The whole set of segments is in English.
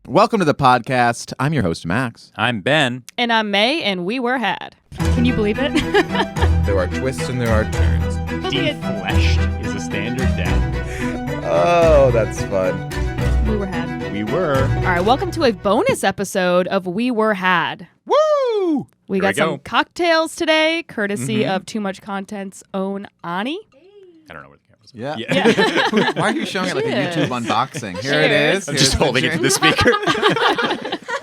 Welcome to the podcast. I'm your host, Max. I'm Ben. And I'm Mae, and we were had. Can you believe it? There are twists and there are turns. Defleshed is a standard noun. Oh, that's fun. We were had. We were. All right, welcome to a bonus episode of We Were Had. Woo! We got some cocktails today, courtesy of Too Much Content's own Ani. I don't know where the camera's. Yeah. Why are you showing it like a YouTube unboxing? Here it is. I'm Here's just holding it to the speaker.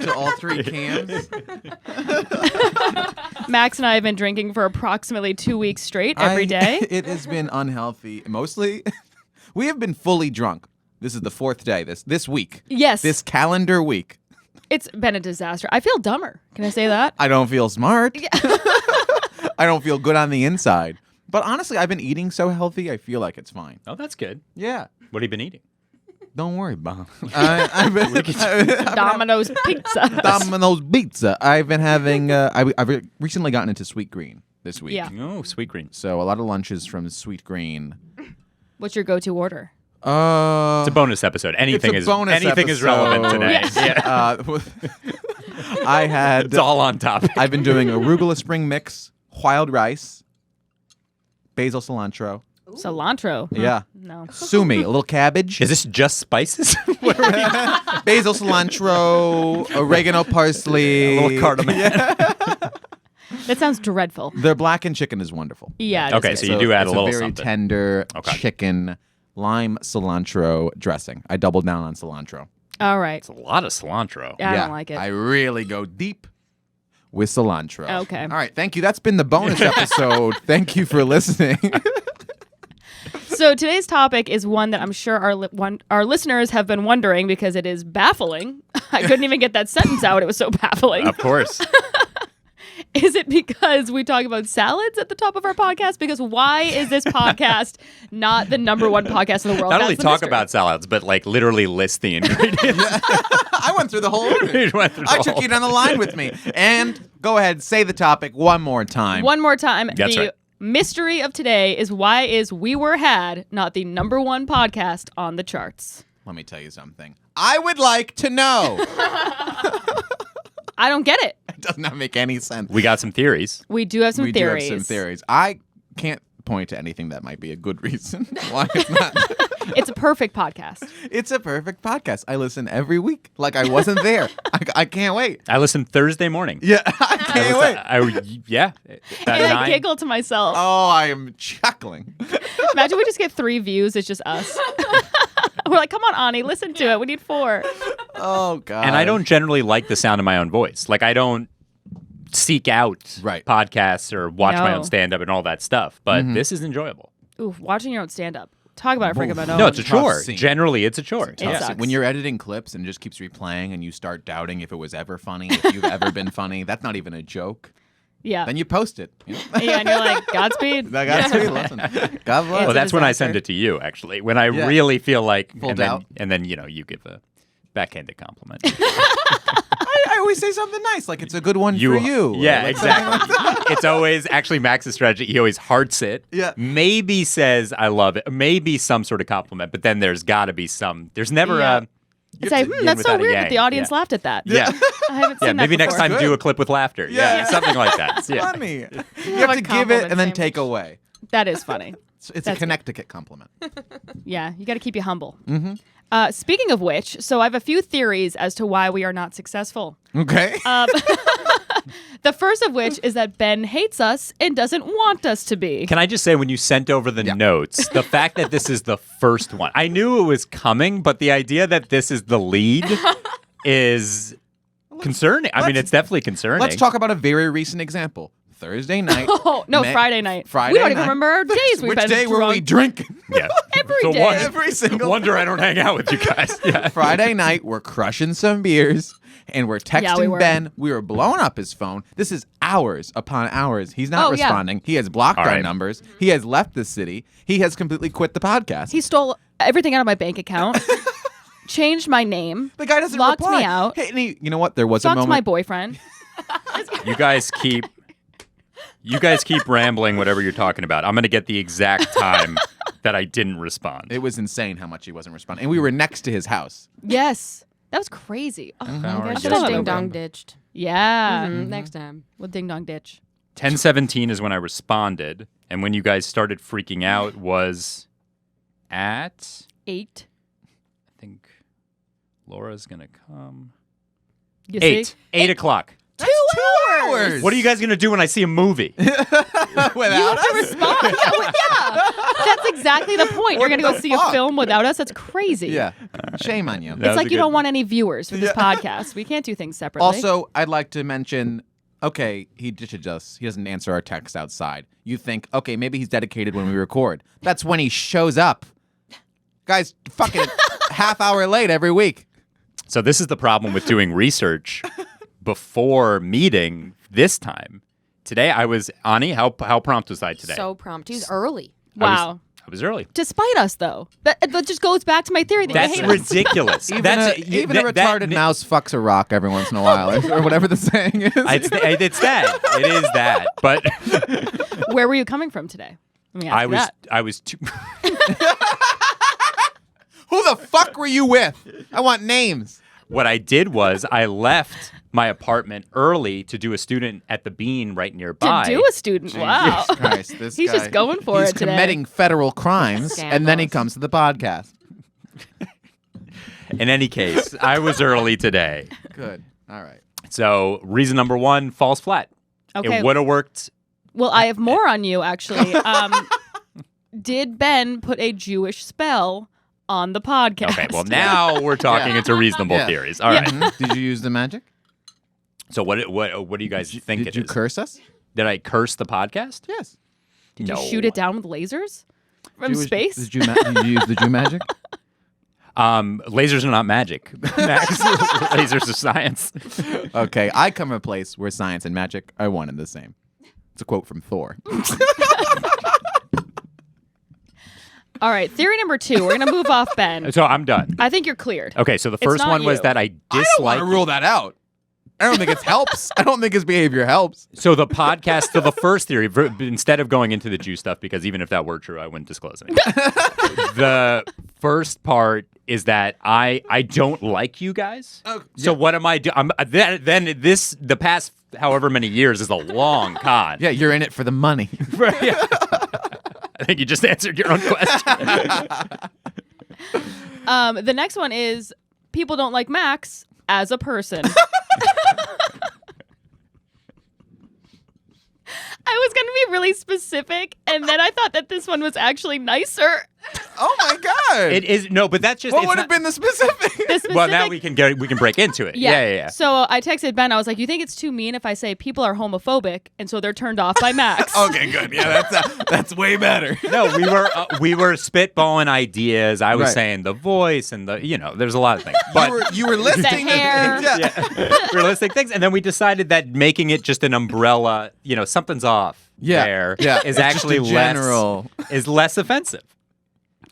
to all three cams. Max and I have been drinking for approximately 2 weeks straight every day. It has been unhealthy. Mostly, we have been fully drunk. This is the fourth day this week. Yes. This calendar week. It's been a disaster. I feel dumber. Can I say that? I don't feel smart. Yeah. I don't feel good on the inside. But honestly, I've been eating so healthy, I feel like it's fine. Oh, that's good. Yeah. What have you been eating? Don't worry, Bob. I've been Domino's pizza. Domino's pizza. I've been having. I've recently gotten into Sweet Green this week. Yeah. Oh, sweet green. So a lot of lunches from Sweet Green. What's your go-to order? It's a bonus episode. Anything is relevant today. Yeah. I had. It's all on topic. I've been doing arugula spring mix, wild rice, basil cilantro. Cilantro. Yeah. No. Sumi, a little cabbage. Is this just spices? Basil cilantro, oregano, parsley, A little cardamom. That sounds dreadful. Their blackened chicken is wonderful. Yeah. it Okay, is so good. you do add a it's little very something. tender Okay. chicken lime cilantro dressing. I doubled down on cilantro. All right. It's a lot of cilantro. I don't like it. I really go deep with cilantro. Okay. All right. Thank you. That's been the bonus episode. Thank you for listening. So today's topic is one that I'm sure our listeners have been wondering because it is baffling. I couldn't even get that sentence out. It was so baffling. Of course. Is it because we talk about salads at the top of our podcast? Because why is this podcast not the number one podcast in the world? Not That's only the talk mystery. about salads, but like literally list the ingredients. I went through the whole order. You went through the I took whole- you down the line with me. And go ahead, say the topic one more time. One more time. That's the right. mystery of today is why is We Were Had not the number one podcast on the charts? Let me tell you something. I would like to know. I don't get it. It does not make any sense. Oh, We got some theories. We do have some we theories. do have some theories. I can't point to anything that might be a good reason why it's not. It's a perfect podcast. It's a perfect podcast. I listen every week like I wasn't there. I can't wait. I listened Thursday morning. Yeah, I can't wait. Yeah. That And I nine. giggle to myself. Oh, I am chuckling. Imagine we just get 3 views. It's just us. We're like, come on, Ani, listen to it. We need 4. Oh, God. And I don't generally like the sound of my own voice. Like, I don't seek out podcasts or watch my No. own stand-up and all that stuff. But this is enjoyable. Ooh, watching your own stand-up. Talk about a freak of my nose. No, it's a tough chore. scene. Generally, it's a chore. It Yeah. sucks. When you're editing clips and it just keeps replaying and you start doubting if it was ever funny, if you've ever been funny, that's not even a joke. Yeah. Then you post it. You know? Yeah, and you're like, Godspeed. Godspeed, listen. God bless. Well, that's when I disaster. send it to you, actually. When I Yeah. really feel like... Full and then, doubt. and then, you give a backhanded compliment. I always say something nice, like it's a good one for you. Yeah, Like, exactly. It's always actually Max's strategy. He always hearts it. Yeah. Maybe says I love it. Maybe some sort of compliment, but then there's got to be some. There's never Yeah. a. It's like, yin that's so without a weird yang. that the audience Yeah. laughed at that. Yeah. I haven't seen Yeah. that Maybe next before. time do a clip with laughter. Yeah. Yeah. Something like that. It's Yeah. funny. You Love have a to give it compliment and then sandwich. take away. That is funny. It's a That's Connecticut compliment. Yeah, you got to keep you humble. Mm-hmm. Speaking of which, so I have a few theories as to why we are not successful. Okay. The first of which is that Ben hates us and doesn't want us to be. Can I just say, when you sent over the notes, the fact that this is the first one, I knew it was coming, but the idea that this is the lead is concerning. I mean, it's definitely concerning. Let's talk about a very recent example. Thursday night. Oh, no, Friday night. Friday We don't night. even remember our days. We've Which been day were we drunk. drinking? Yeah. Every So day. Every single Wonder I don't hang out with you guys. Yeah. Friday night, we're crushing some beers and we're texting Yeah, we were. Ben. We were blowing up his phone. This is hours upon hours. He's not Oh, yeah. responding. He has blocked All our right. numbers. He has left the city. He has completely quit the podcast. He stole everything out of my bank account, changed my name, the guy doesn't locked reply. me out, Hey, and you know what? There was a talked to my moment. boyfriend. You guys keep rambling whatever you're talking about. I'm going to get the exact time that I didn't respond. It was insane how much he wasn't responding. And we were next to his house. Yes. That was crazy. Oh, Half I hour should Should have have yesterday. ding dong ditched. Yeah. Next time. We'll ding dong ditch. 10:17 is when I responded, and when you guys started freaking out was at 8. I think Laura's gonna come. You 8. see? 8 o'clock. 2 hours. What are you guys gonna do when I see a movie? You have to respond. Yeah. That's exactly the point. You're going to go the see fuck? a film without us? That's crazy. Yeah. Shame on you. That It's was like a you good- don't want any viewers for this podcast. We can't do things separately. Also, I'd like to mention, okay, he ditches us. He doesn't answer our text outside. You think, okay, maybe he's dedicated when we record. That's when he shows up. Guys, fucking half hour late every week. So this is the problem with doing research before meeting this time. Today I was Ani. How prompt was I today? So prompt. He's early. wow. I was early. Despite us, though. That just goes back to my theory that That's you hate us. ridiculous. Even That's a retarded mouse fucks a rock every once in a while, or whatever the saying is. It's that. It is that. But Where were you coming from today? Let me ask you that. I was too. Who the fuck were you with? I want names. What I did was I left my apartment early to do a student at the Bean right nearby. To do a student. Wow. Jesus Christ, this He's guy, just going for he's it today. committing federal crimes, and then he Scandalous. comes to the podcast. In any case, I was early today. Good. All right. So reason number 1, falls flat. Okay. It would have worked. Well, I have more on you, actually. Did Ben put a Jewish spell on the podcast? Okay, well now we're talking into reasonable Yeah. theories. All right. Mhm. Did you use the magic? So what do you guys think Did it you is? curse us? Did I curse the podcast? Yes. Did No. you shoot it down with lasers from Jewish- space? Did you use the Jew magic? Lasers are not magic. Max, lasers are science. Okay, I come from a place where science and magic are one and the same. It's a quote from Thor. All right, theory number 2. We're going to move off Ben. So I'm done. I think you're cleared. Okay, so the first not one was you. that I I don't want dislike. to rule that out. I don't think it helps. I don't think his behavior helps. So the podcast, so the first theory, instead of going into the Jew stuff, because even if that were true, I wouldn't disclose it. The first part is that I don't like you guys. Oh, So what am I doing? Then the past however many years is a long con. Yeah, you're in it for the money. Yeah. I think you just answered your own question. The next one is people don't like Max as a person. I was going to be really specific, and then I thought that this one was actually nicer. Oh my god! It is no, but that's just what it's would not- have been the specific? The specific, Well, now we can break into it. Yeah. So I texted Ben. I was like, "You think it's too mean if I say people are homophobic, and so they're turned off by Max?" Okay, good. Yeah, that's way better. No, we were spitballing ideas. I was Right. saying the voice and there's a lot of things. But you were listing hair. we were listing things, and then we decided that making it just an umbrella, something's off Yeah, there, yeah. is It's just actually a general. less offensive.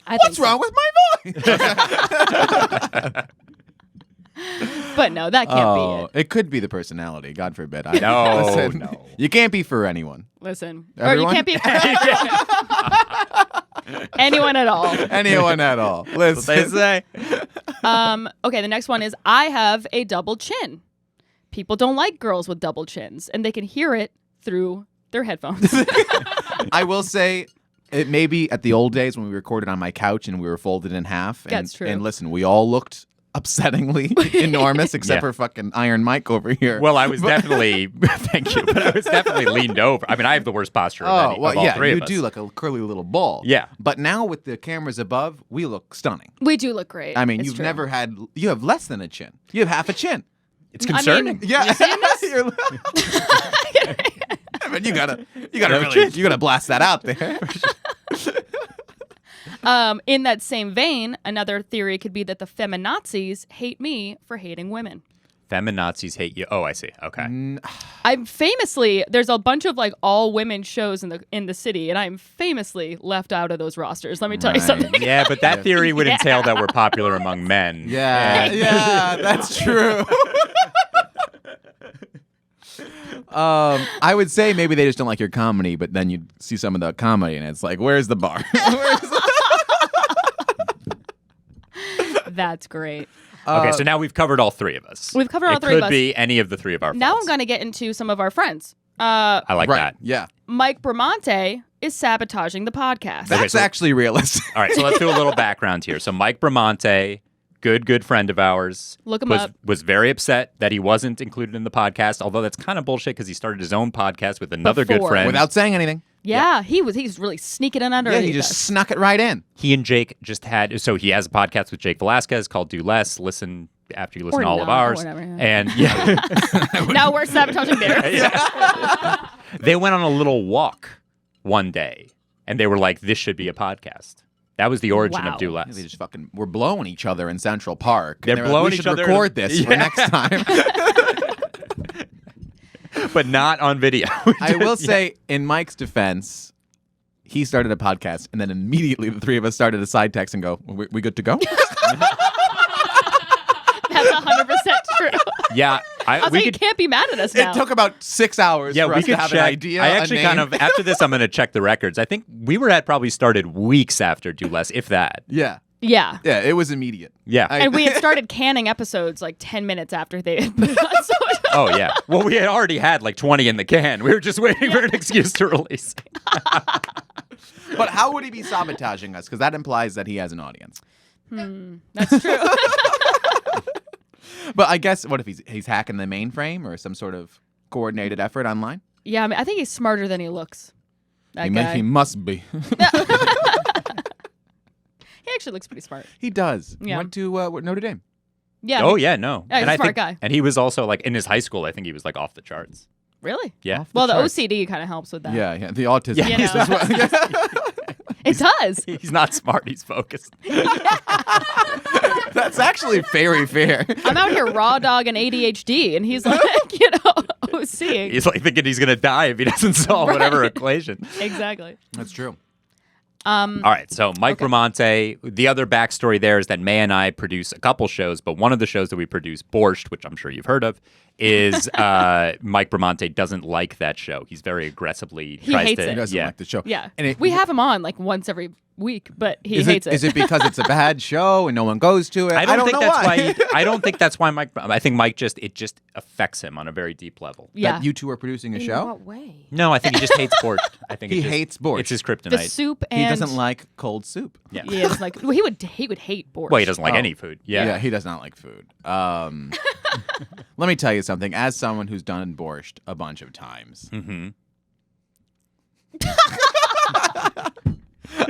I think What's so. wrong with my voice? But no, that can't be it. It could be the personality. God forbid. No, Listen, no. You can't be for anyone. Listen, Everyone? or you can't be anyone at all. Anyone at all. What they Listen. say. Okay, the next one is I have a double chin. People don't like girls with double chins, and they can hear it through their headphones. I will say, it may be at the old days when we recorded on my couch and we were folded in half. And, That's true. And listen, we all looked upsettingly enormous, except Yeah. for fucking Iron Mike over here. Well, I was definitely thank you, but I was definitely leaned over. I mean, I have the worst posture of, oh, any, well, of all yeah, three you of us. do like a curly little ball. Yeah. But now with the cameras above, we look stunning. We do look great. I mean, It's you've true. never had, you have less than a chin. You have half a chin. It's concerning. Yeah. You're- I mean, you gotta blast that out there. In that same vein, another theory could be that the feminazis hate me for hating women. Feminazis hate you. Oh, I see. Okay. I'm famously there's a bunch of like all women shows in the city, and I'm famously left out of those rosters. Let me tell you Right. something. Yeah, but that theory would entail that we're popular among men. Yeah, that's true. I would say maybe they just don't like your comedy, but then you see some of the comedy and it's like, where's the bar? That's great. Okay, so now we've covered all three of us. We've covered all it three of could us. be any of the three of our Now I'm faults. going to get into some of our friends. I like right. that. Yeah. Mike Bramante is sabotaging the podcast. Okay, That's so- actually realistic. All right, so let's do a little background here. So Mike Bramante, good friend of ours, Look him was, up. was very upset that he wasn't included in the podcast, although that's kind of bullshit because he started his own podcast with another good Before. friend. Without saying anything. Yeah, he's really sneaking in under. Yeah, he just snuck it right in. He and Jake just had, so he has a podcast with Jake Velasquez called Do Less. Listen after you listen Or to all of not, or ours. whatever, yeah. And yeah, Now we're sabotaging theirs. they went on a little walk one day and they were like, this should be a podcast. That was the origin Wow. of Do Less. They just fucking were blowing each other in Central Park. They're And they were blowing like, we each should other- record this for Yeah. next time. But not on video. I will say, in Mike's defense, he started a podcast, and then immediately the three of us started a side text and go, we good to go? That's 100% true. Yeah. I was like, you can't be mad at us now. It took about 6 hours Yeah, for we us could to have check. an idea. I a actually name. kind of, after this, I'm going to check the records. I think we were at probably started weeks after Do Less, if that. Yeah. Yeah. Yeah, it was immediate. Yeah. And we had started canning episodes like 10 minutes after they had put it on. So Oh, yeah. Well, we had already had like 20 in the can. We were just waiting for an excuse to release. But how would he be sabotaging us? Because that implies that he has an audience. that's true. But I guess, what if he's hacking the mainframe or some sort of coordinated effort online? Yeah, I mean, I think he's smarter than he looks. That guy. He must be. He actually looks pretty smart. He does. He Yeah. went to Notre Dame. Yeah. Oh, yeah, no. Yeah, he's and a I smart think, guy. And he was also like in his high school, I think he was like off the charts. Really? Yeah. Well, the charts. OCD kind of helps with that. Yeah, the autism. Yeah, You piece know. as well. Yeah. It does. He's not smart. He's focused. That's actually very fair. I'm out here raw dog and ADHD, and he's like, OCing. He's like thinking he's going to die if he doesn't solve whatever equation. Exactly. That's true. All right, so Mike Bramante, the other backstory there is that Mae and I produce a couple shows, but one of the shows that we produce, Borscht, which I'm sure you've heard of, is Mike Bramante doesn't like that show. He's very aggressively He tries hates to it. He doesn't yeah. like the show. Yeah. And we have him on like once every week, but he Is hates it. Is it because it's a bad show and no one goes to it? I don't think know that's why. I don't think that's why Mike. I think Mike just affects him on a very deep level. Yeah. That you two are producing a In show? what way? No, I think he just hates Borscht. I think He it's just- hates Borscht. It's his the kryptonite. soup and He doesn't like cold soup. Yeah. Yeah, it's like well, he would hate borscht. Well, he doesn't like Oh. any food. Yeah. He does not like food. Let me tell you something. As someone who's done Borscht a bunch of times, Mm-hmm.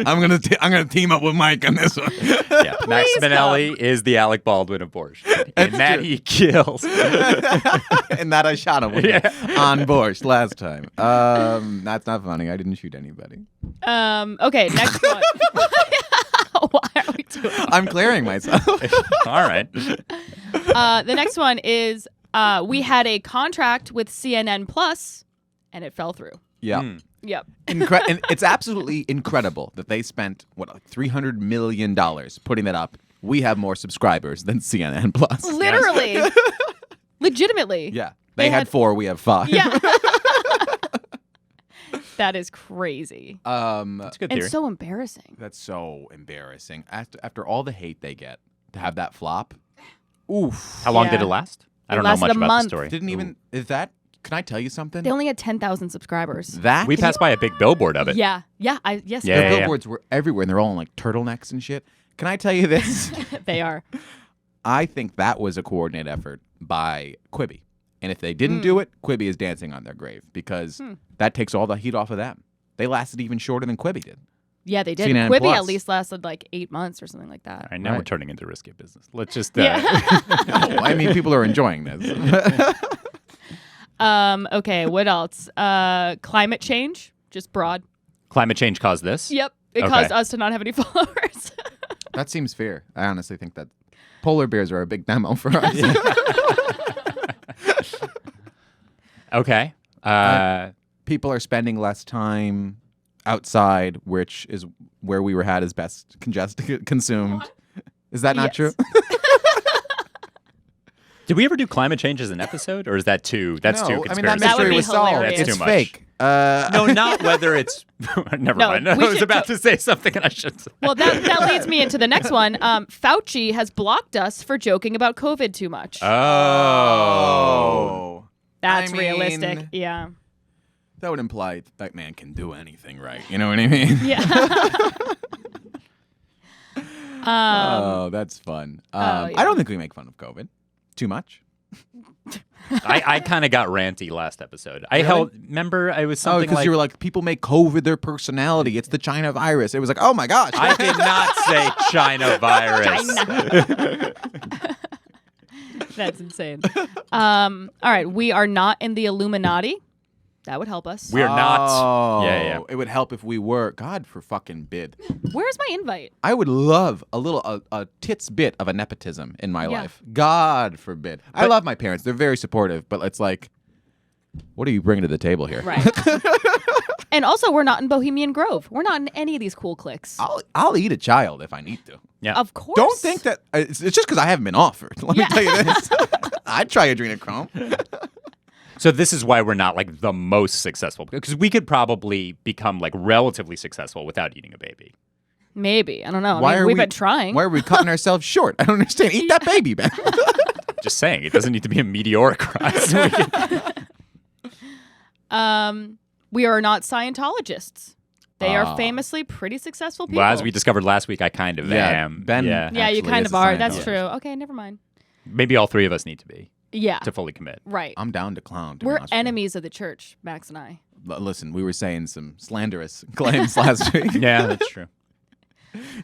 I'm gonna team up with Mike on this one. Yeah. Max Please Spinelli is the Alec Baldwin of Borscht. And that true. he kills. And that I shot him with on Borscht last time. That's not funny. I didn't shoot anybody. Okay, next one. Why are we doing this? I'm clearing myself. All right. The next one is we had a contract with CNN Plus, and it fell through. Yeah. Hmm. Yep. And it's absolutely incredible that they spent like $300 million putting that up. We have more subscribers than CNN Plus. Literally. Legitimately. Yeah, They they had had- 4. We have 5. Yeah. That is crazy. That's a good And theory. so embarrassing. That's so embarrassing. After all the hate they get to have that flop. Oof. How long did Yeah. it last? I It don't know lasted much a about month. the story. Didn't even is that? Can I tell you something? They only had 10,000 subscribers. That We passed by a big billboard of it. Yeah. Yeah. Yes. Yeah, the yeah, yeah. billboards were everywhere, and they're all in like turtlenecks and shit. Can I tell you this? They are. I think that was a coordinated effort by Quibi. And if they didn't do it, Quibi is dancing on their grave because that takes all the heat off of them. They lasted even shorter than Quibi did. Yeah, they did. CNN Quibi Plus. at least lasted like 8 months or something like that. All right, now we're Right. turning into risky business. Let's just. Yeah. No, I mean, people are enjoying this. Okay, what else? Climate change, just broad. Climate change caused this. Yep. It Okay. caused us to not have any followers. That seems fair. I honestly think that polar bears are a big demo for us. Okay. People are spending less time outside, which is where we were had is best consumed. Is that not Yes. true? Did we ever do climate change as an episode, or is that too? That's too No, I conspiracy. mean, that That would mystery be was solved. hilarious. That's It's too much. fake. No, not whether it's. Never No, mind. I we was should about to say something and I shouldn't. Well, that leads me into the next one. Fauci has blocked us for joking about COVID too much. Oh. That's I mean, realistic. Yeah. That would imply that man can do anything, right? You know what I mean? Yeah. Oh, that's fun. yeah. I don't think we make fun of COVID too much. I kind of got ranty last episode. Remember, I was Oh, something because like. you were like, people make COVID their personality. It's the China virus. It was like, oh my gosh. I did not say China virus. That's insane. All right. We are not in the Illuminati. That would help us. We're not. Oh, Yeah. It would help if we were. God for fucking bid. Where's my invite? I would love a tits bit of a nepotism in my Yeah. life. God forbid. I love my parents. They're very supportive, but it's like, what are you bringing to the table here? Right. And also, we're not in Bohemian Grove. We're not in any of these cool cliques. I'll eat a child if I need to. Yeah. Of course. Don't think that it's just because I haven't been offered. Let me tell you this. I'd try adrenochrome. So this is why we're not like the most successful, because we could probably become like relatively successful without eating a baby. Maybe. I don't know. Why are we've we been trying. Why are we cutting ourselves short? I don't understand. Eat that baby, man. Just saying, it doesn't need to be a meteoric rise. We are not Scientologists. They are Ah. famously pretty successful people. Well, as we discovered last week, I kind of am. Ben. Yeah. Yeah, you actually kind is of a are. That's Scientologist. true. Okay, never mind. Maybe all three of us need to be Yeah. to fully commit. Right. I'm down to clown. To be We're honest with you. enemies of the church, Max and I. Listen, we were saying some slanderous claims last week. Yeah, that's true.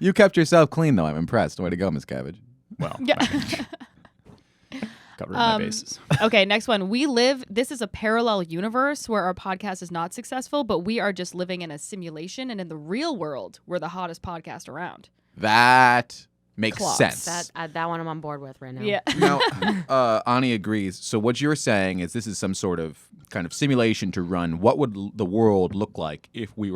You kept yourself clean, though. I'm impressed. Way to go, Miss Cabbage. Well, Yeah. covered my bases. Okay, next one. This is a parallel universe where our podcast is not successful, but we are just living in a simulation, and in the real world, we're the hottest podcast around. That makes Close. sense. That one I'm on board with right now. Yeah. Now, Ani agrees. So what you're saying is this is some sort of kind of simulation to run. What would the world look like if we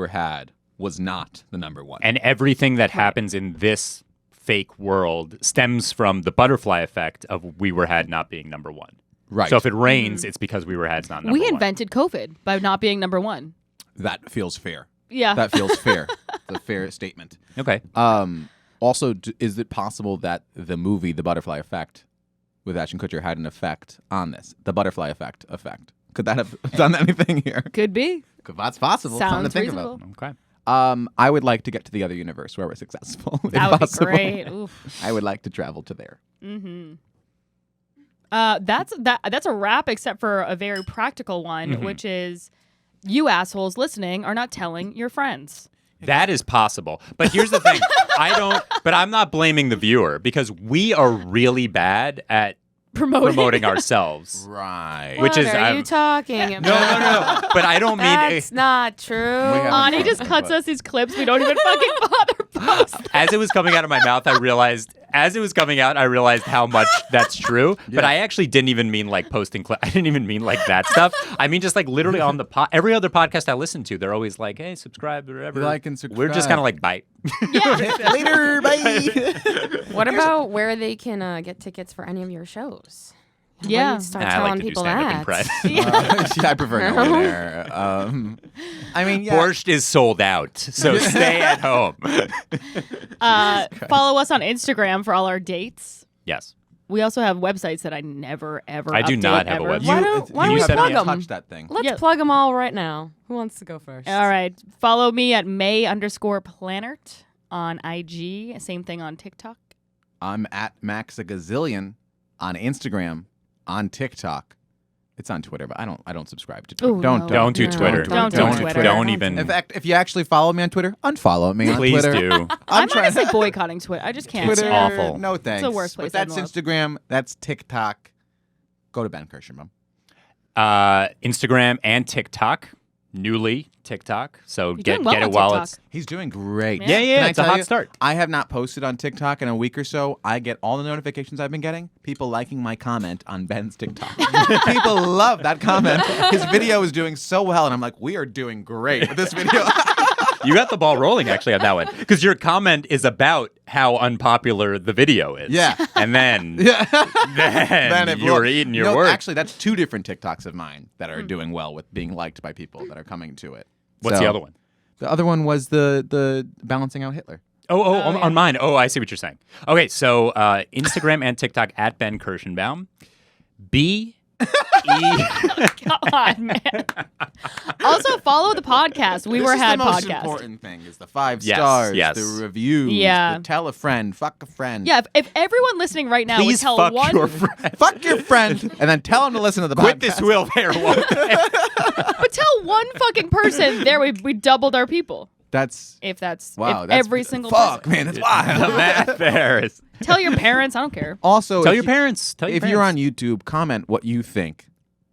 was not the number one? And everything that happens in this fake world stems from the butterfly effect of We Were Had not being number one. Right. So if it rains, it's because We Were Had's not number We one. invented COVID by not being number one. That feels fair. Yeah. That feels fair. It's a fair statement. Okay. Also, is it possible that the movie The Butterfly Effect with Ashton Kutcher had an effect on this? The butterfly effect. Could that have done anything here? Could be. That's possible. Something to Sounds think reasonable. about. Okay. I would like to get to the other universe where we're successful. if That would possible. be great. Oof. I would like to travel to there. That's a wrap, except for a very practical one, which is you assholes listening are not telling your friends. That is possible. But here's the thing. I'm not blaming the viewer because we are really bad at promoting ourselves. Right. Which What is are you talking about? No. But I don't mean That's not true. have- Ani just cuts us these clips. We don't even fucking bother posting. as it was coming out of my mouth, I realized how much that's true. But I actually didn't even mean like posting clips. I didn't even mean like that stuff. I mean just like literally on the every other podcast I listen to, they're always like, "Hey, subscribe or whatever." Like and subscribe. We're just kind of like, "Bye." Later, bye. What about where they can get tickets for any of your shows? Why Yeah. don't you start I telling like to do people stand-up in that. press. I prefer going there. I mean, yeah. Borscht is sold out, so stay at home. Follow us on Instagram for all our dates. Yes. We also have websites that I never, ever I do update not have a ever. website. Why don't you we said plug me them? touch that thing. Let's Yeah. plug them all right now. Who wants to go first? All right. Follow me at Mae_Planert on IG. Same thing on TikTok. I'm at Maxagazillion on Instagram, on TikTok. It's on Twitter, but I don't subscribe to Twitter. Ooh, don't no. Don't do No. Twitter. Don't do Twitter. Don't Don't even. In fact, if you actually follow me on Twitter, unfollow me on Please Twitter. do. I'm honestly boycotting Twitter. I just can't. Twitter, It's awful. no thanks. the worst place But that's in the Instagram. That's TikTok. Go to Ben Kirschenbaum. Instagram and TikTok. Newly TikTok. So You're get doing well it on while TikTok. it's. He's doing great. Yeah. Can I It's a tell hot you, start. I have not posted on TikTok in a week or so. I get all the notifications I've been getting. People liking my comment on Ben's TikTok. People love that comment. His video is doing so well, and I'm like, we are doing great with this video. You got the ball rolling actually on that one because your comment is about how unpopular the video is. Yeah. And then, Then you were eating your no, words. Actually, that's 2 different TikToks of mine that are doing well with being liked by people that are coming to it. What's the other one? The other one was the balancing out Hitler. On mine. Oh, I see what you're saying. Okay, so Instagram and TikTok at Ben Kirschenbaum. B. God, man. Also, follow the podcast. We were had the most podcast. important thing is the 5 Yes, stars, yes. the reviews, Yeah. the tell a friend, fuck a friend. Yeah, if everyone listening right now would Please tell fuck one, your friend. Fuck your friend, and then tell him to listen to the Quit podcast. this wheelchair. but tell one fucking person. There, we doubled our people. That's If that's wow. if That's every single fuck, person. man. That's wild. The math there is. Tell your parents. I don't care. Also, Tell if your you- parents. Tell your if parents. you're on YouTube, comment what you think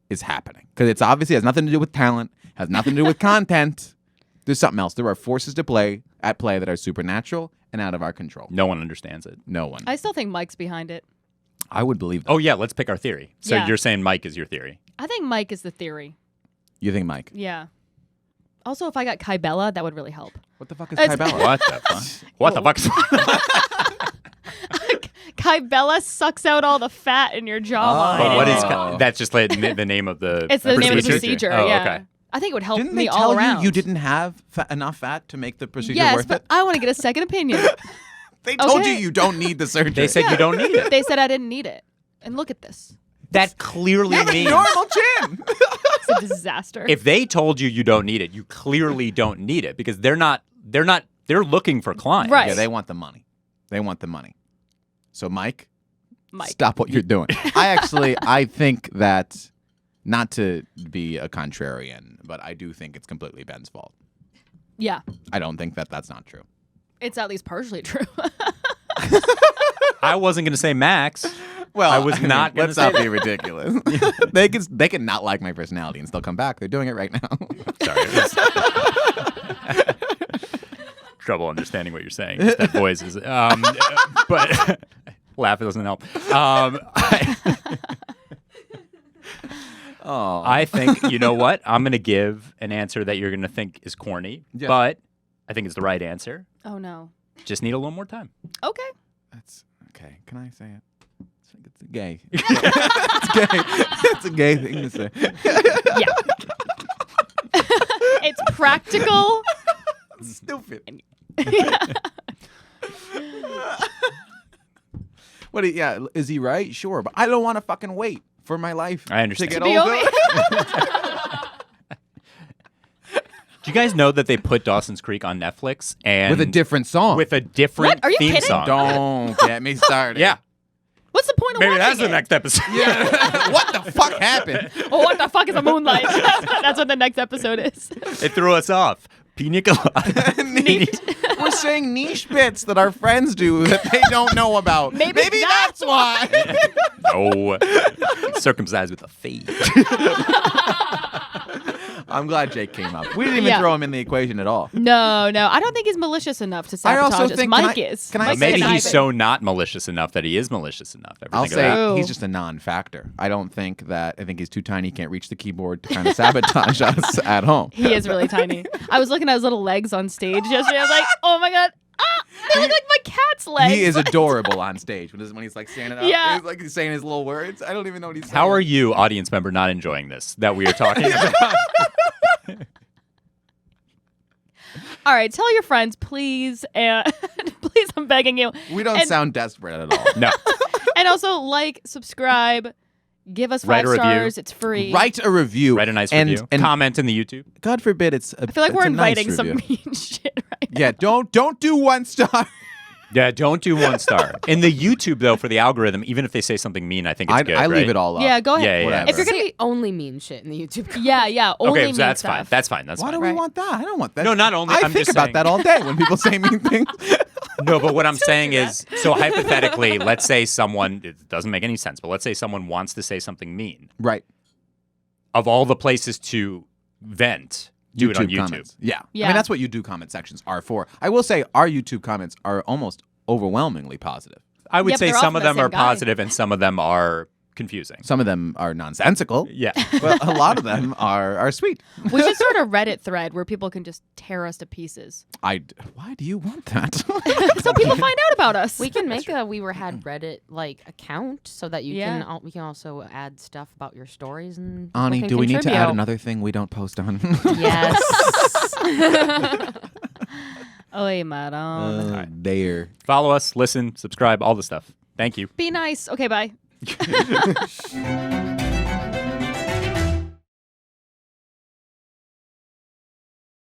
is happening because it's obviously has nothing to do with talent, has nothing to do with content. There's something else. There are forces at play that are supernatural and out of our control. No one understands it. No one. I still think Mike's behind it. I would believe that. Oh, yeah, let's pick our theory. So Yeah. you're saying Mike is your theory. I think Mike is the theory. You think Mike? Yeah. Also, if I got Kybella, that would really help. What the fuck is It's- Kybella? What the fuck? What the fuck? Kybella sucks out all the fat in your jawline. But what is Oh. that's just like the name of the It's the name of the procedure? procedure. Oh, yeah. okay. I think it would help Didn't me they all tell around. you didn't have enough fat to make the procedure Yes, worth but it? I want to get a second opinion. They told Okay. you don't need the surgery. They said you don't need it. They said I didn't need it. And look at this. That clearly you have a means normal chin. It's a disaster. if they told you don't need it, you clearly don't need it because they're looking for clients. Right. Yeah, they want the money. They want the money. So Mike. Mike. Stop what you're doing. I think that, not to be a contrarian, but I do think it's completely Ben's fault. Yeah. I don't think that that's not true. It's at least partially true. I wasn't going to say Max. Well, I was not gonna Let's say not that. be ridiculous. They can not like my personality and still come back. They're doing it right now. Sorry. Trouble understanding what you're saying. Just that voice is. But laugh doesn't help. Oh, I think, you know what? I'm going to give an answer that you're going to think is corny, Yeah. but I think it's the right answer. Oh, no. Just need a little more time. Okay. that's okay. Can I say it? It's gay. It's gay. It's a gay thing to say. Yeah. It's practical. Stupid. What? Yeah, is he right? Sure, but I don't want to fucking wait for my life. I understand. To To get be older. Do you guys know that they put Dawson's Creek on Netflix and With a different song. with a different What? Are you theme kidding? song? Don't get me started. Yeah, What's the point of maybe watching that's the it? next episode. Yeah. What the fuck happened? Oh, what the fuck is a moonlight? That's what the next episode is. It threw us off. Pina colada. We're saying niche bits that our friends do that they don't know about. Maybe that's why. No, circumcised with a fade. I'm glad Jake came up. We didn't even Yeah. throw him in the equation at all. No, I don't think he's malicious enough to I sabotage also us. think- Mike can I- is. can I Mike's say- Maybe conniving. he's so not malicious enough that he is malicious enough. Ever I'll think of say that? True. he's just a non-factor. I don't think that. I think he's too tiny, can't reach the keyboard to kind of sabotage us at home. He is really tiny. I was looking at his little legs on stage yesterday. I was like, oh my God. They look like my cat's legs. He is adorable on stage when he's like standing up. Yeah. He's like saying his little words. I don't even know what he's saying. How are you, audience member, not enjoying this that we are talking about? All right, tell your friends, please. And please, I'm begging you. We don't And- sound desperate at all. No. And also, like, subscribe, give us Write 5 a review. stars. It's free. Write a review. Write a nice and, review. And Comment in the YouTube. God forbid it's a I feel like we're it's a nice inviting some review. mean shit right now. Yeah, don't do 1 star. Yeah, don't do 1 star. In the YouTube, though, for the algorithm, even if they say something mean, I think it's good, I right? leave it all up. Yeah, go ahead. Yeah, yeah, Whatever. If you're gonna Say only mean shit in the YouTube comments. yeah, only Okay, mean so that's stuff. fine. That's fine. That's Why fine. do we Right. want that? I don't want that. No, not only- I I'm think just about saying- that all day when people say mean things. No, but what I'm saying is, so hypothetically, let's say someone, it doesn't make any sense, but let's say someone wants to say something mean. Right. Of all the places to vent, do it on YouTube. Comments. Yeah. I Yeah. mean, that's what YouTube comment sections are for. I will say our YouTube comments are almost overwhelmingly positive. I would Yeah, but say they're all some from of the them same are guy. positive and some of them are confusing. Some of them are nonsensical. Yeah. But a lot of them are sweet. We should start a Reddit thread where people can just tear us to pieces. Why do you want that? So people find out about us. We can make a We Were Had Reddit account so that you Yeah. can we can also add stuff about your stories and Ani, people do can we need to add contribute. another thing we don't post on? Yes. Oy, madam. There. Follow us, listen, subscribe, all the stuff. Thank you. Be nice. Okay, bye.